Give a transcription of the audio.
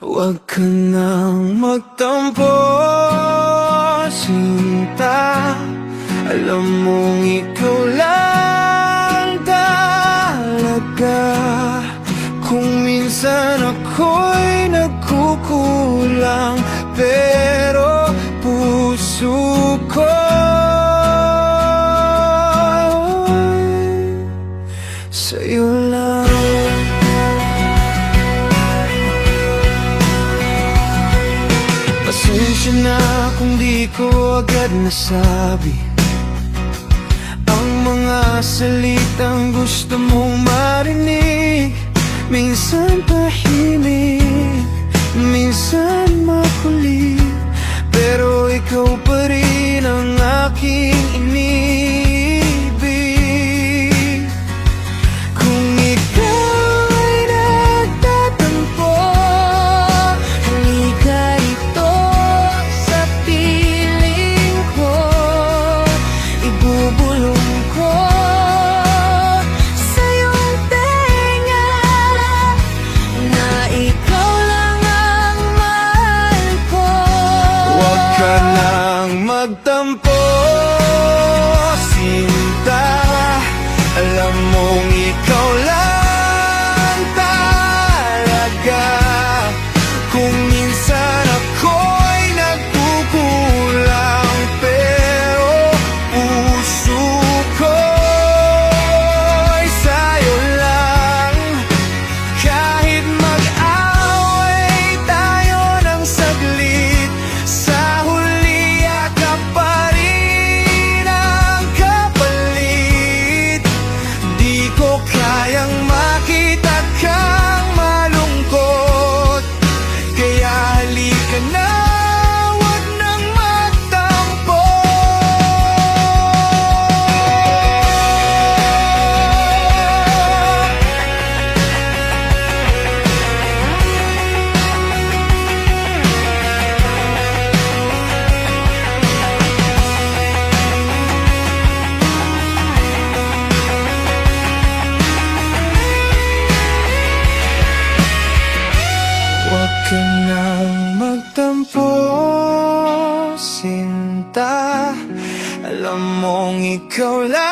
Huwag ka nang magtampo, sinta. Alam mong ikaw lang talaga. Kung minsan ako'y nagkukulang, pero puso ko'y sa'yo lang. Pasensya na kung di ko agad nasabi ang mga salitang gusto mong marinig. Minsan tahimik, minsan makulit, pero ikaw pa rin ang aking inibig. Kung ikaw ay nagtatampo, halika rito sa piling ko. Ibubulong ko sa iyong tenga na ikaw lang ang mahal ko. Huwag ka nang magtampo, sinta. Alam mong ikaw lang talaga. Kung minsan ako'y nagkukulang, pero puso ko'y sa'yo lang. Kahit mag-away tayo ng saglit, sa huli yakap pa rin ang kapalit. Di ko kayang makita kang malungkot, kaya halika na, huwag nang magtampo. Huwag ka nang magtampo, sinta. Alam mong ikaw lang